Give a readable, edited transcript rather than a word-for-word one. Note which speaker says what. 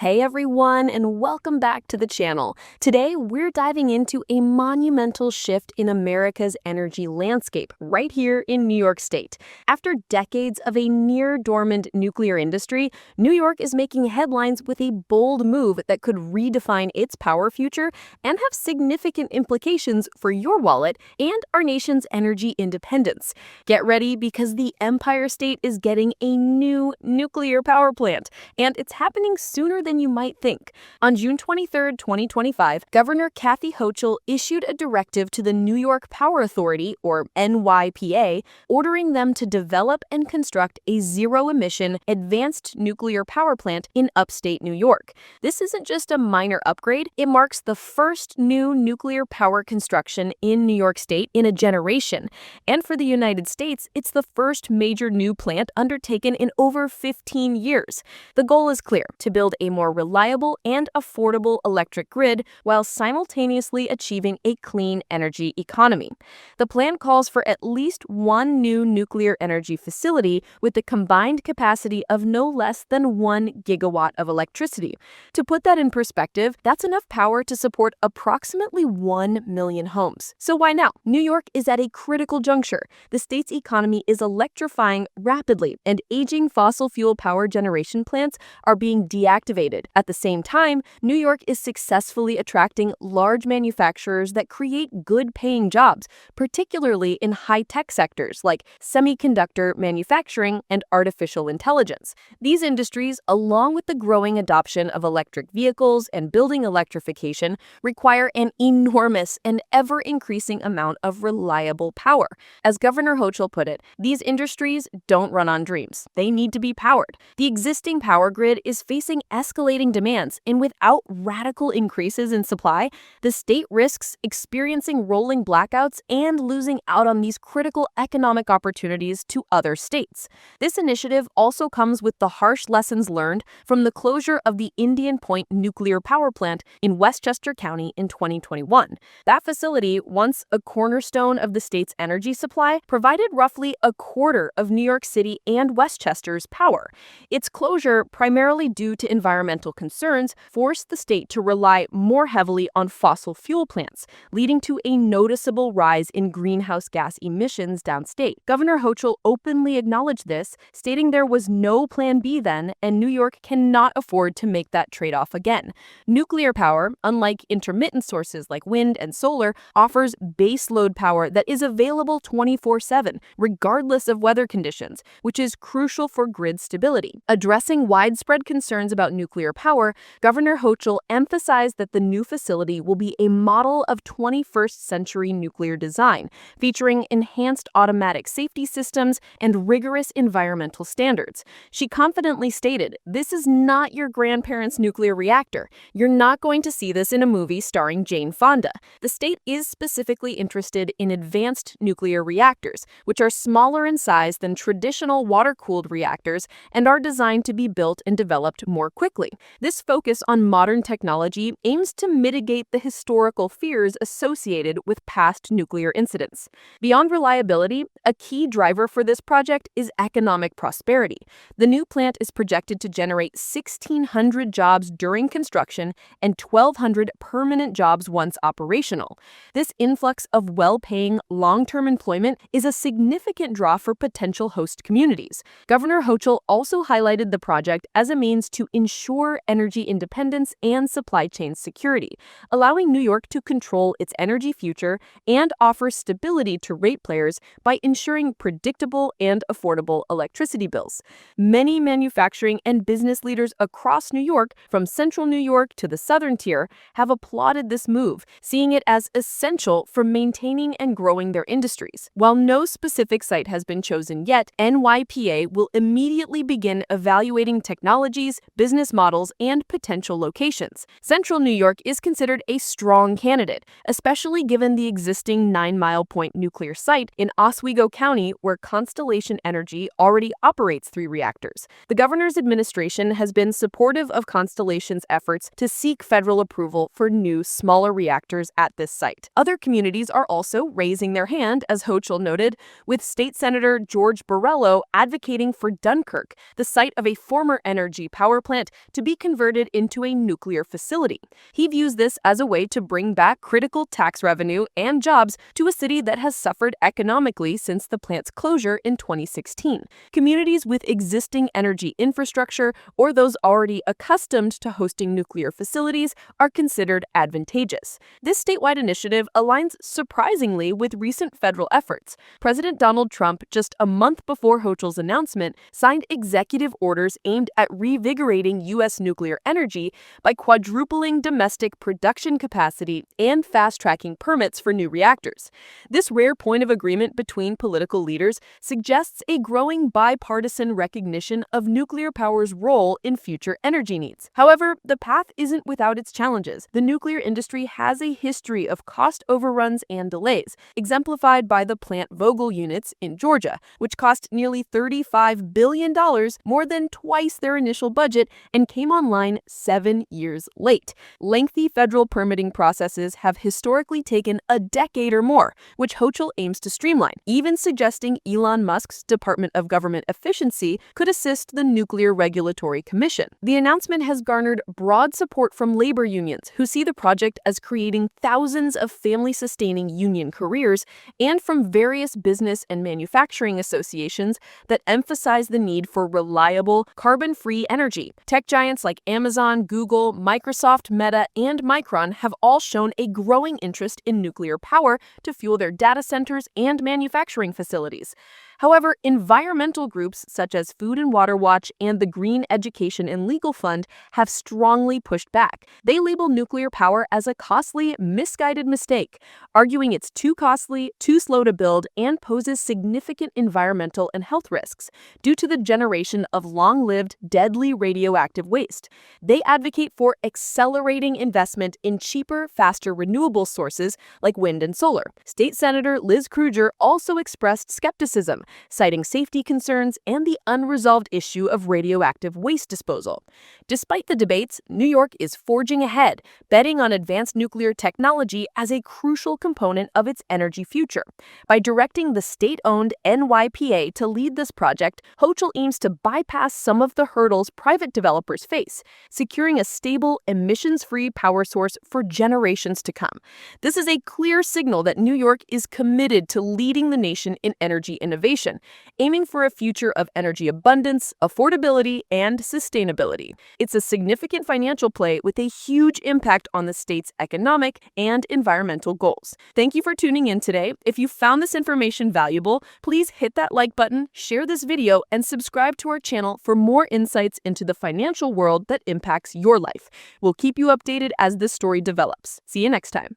Speaker 1: Hey everyone, and welcome back to the channel. Today, we're diving into a monumental shift in America's energy landscape right here in New York State. After decades of a near-dormant nuclear industry, New York is making headlines with a bold move that could redefine its power future and have significant implications for your wallet and our nation's energy independence. Get ready because the Empire State is getting a new nuclear power plant, and it's happening sooner than you might think. On June 23, 2025, Governor Kathy Hochul issued a directive to the New York Power Authority, or NYPA, ordering them to develop and construct a zero-emission advanced nuclear power plant in upstate New York. This isn't just a minor upgrade, it marks the first new nuclear power construction in New York State in a generation. And for the United States, it's the first major new plant undertaken in over 15 years. The goal is clear: to build a more reliable and affordable electric grid while simultaneously achieving a clean energy economy. The plan calls for at least one new nuclear energy facility with a combined capacity of no less than 1 gigawatt of electricity. To put that in perspective, that's enough power to support approximately 1 million homes. So why now? New York is at a critical juncture. The state's economy is electrifying rapidly, and aging fossil fuel power generation plants are being deactivated. At the same time, New York is successfully attracting large manufacturers that create good-paying jobs, particularly in high-tech sectors like semiconductor manufacturing and artificial intelligence. These industries, along with the growing adoption of electric vehicles and building electrification, require an enormous and ever-increasing amount of reliable power. As Governor Hochul put it, these industries don't run on dreams. They need to be powered. The existing power grid is facing escalating demands, and without radical increases in supply, the state risks experiencing rolling blackouts and losing out on these critical economic opportunities to other states. This initiative also comes with the harsh lessons learned from the closure of the Indian Point nuclear power plant in Westchester County in 2021. That facility, once a cornerstone of the state's energy supply, provided roughly a quarter of New York City and Westchester's power. Its closure, primarily due to environmental concerns, forced the state to rely more heavily on fossil fuel plants, leading to a noticeable rise in greenhouse gas emissions downstate. Governor Hochul openly acknowledged this, stating there was no plan B then, and New York cannot afford to make that trade-off again. Nuclear power, unlike intermittent sources like wind and solar, offers baseload power that is available 24/7, regardless of weather conditions, which is crucial for grid stability. Addressing widespread concerns about nuclear power, Governor Hochul emphasized that the new facility will be a model of 21st century nuclear design, featuring enhanced automatic safety systems and rigorous environmental standards. She confidently stated, "This is not your grandparents' nuclear reactor. You're not going to see this in a movie starring Jane Fonda." The state is specifically interested in advanced nuclear reactors, which are smaller in size than traditional water-cooled reactors and are designed to be built and developed more quickly. This focus on modern technology aims to mitigate the historical fears associated with past nuclear incidents. Beyond reliability, a key driver for this project is economic prosperity. The new plant is projected to generate 1,600 jobs during construction and 1,200 permanent jobs once operational. This influx of well-paying, long-term employment is a significant draw for potential host communities. Governor Hochul also highlighted the project as a means to ensure energy independence and supply chain security, allowing New York to control its energy future and offer stability to ratepayers by ensuring predictable and affordable electricity bills. Many manufacturing and business leaders across New York, from central New York to the southern tier, have applauded this move, seeing it as essential for maintaining and growing their industries. While no specific site has been chosen yet, NYPA will immediately begin evaluating technologies, business models, and potential locations. Central New York is considered a strong candidate, especially given the existing 9 Mile Point nuclear site in Oswego County, where Constellation Energy already operates 3 reactors. The governor's administration has been supportive of Constellation's efforts to seek federal approval for new, smaller reactors at this site. Other communities are also raising their hand, as Hochul noted, with State Senator George Borrello advocating for Dunkirk, the site of a former energy power plant to be converted into a nuclear facility. He views this as a way to bring back critical tax revenue and jobs to a city that has suffered economically since the plant's closure in 2016. Communities with existing energy infrastructure or those already accustomed to hosting nuclear facilities are considered advantageous. This statewide initiative aligns surprisingly with recent federal efforts. President Donald Trump, just a month before Hochul's announcement, signed executive orders aimed at revigorating U.S. nuclear energy by quadrupling domestic production capacity and fast-tracking permits for new reactors. This rare point of agreement between political leaders suggests a growing bipartisan recognition of nuclear power's role in future energy needs. However, the path isn't without its challenges. The nuclear industry has a history of cost overruns and delays, exemplified by the Plant Vogtle units in Georgia, which cost nearly $35 billion, more than twice their initial budget, and came online 7 years late. Lengthy federal permitting processes have historically taken a decade or more, which Hochul aims to streamline, even suggesting Elon Musk's Department of Government Efficiency could assist the Nuclear Regulatory Commission. The announcement has garnered broad support from labor unions, who see the project as creating thousands of family-sustaining union careers, and from various business and manufacturing associations that emphasize the need for reliable, carbon-free energy. Tech giants like Amazon, Google, Microsoft, Meta, and Micron have all shown a growing interest in nuclear power to fuel their data centers and manufacturing facilities. However, environmental groups such as Food and Water Watch and the Green Education and Legal Fund have strongly pushed back. They label nuclear power as a costly, misguided mistake, arguing it's too costly, too slow to build, and poses significant environmental and health risks due to the generation of long-lived, deadly radioactive waste. They advocate for accelerating investment in cheaper, faster renewable sources like wind and solar. State Senator Liz Krueger also expressed skepticism, citing safety concerns and the unresolved issue of radioactive waste disposal. Despite the debates, New York is forging ahead, betting on advanced nuclear technology as a crucial component of its energy future. By directing the state-owned NYPA to lead this project, Hochul aims to bypass some of the hurdles private developers face, securing a stable, emissions-free power source for generations to come. This is a clear signal that New York is committed to leading the nation in energy innovation, aiming for a future of energy abundance, affordability, and sustainability. It's a significant financial play with a huge impact on the state's economic and environmental goals. Thank you for tuning in today. If you found this information valuable, please hit that like button, share this video, and subscribe to our channel for more insights into the financial world that impacts your life. We'll keep you updated as this story develops. See you next time.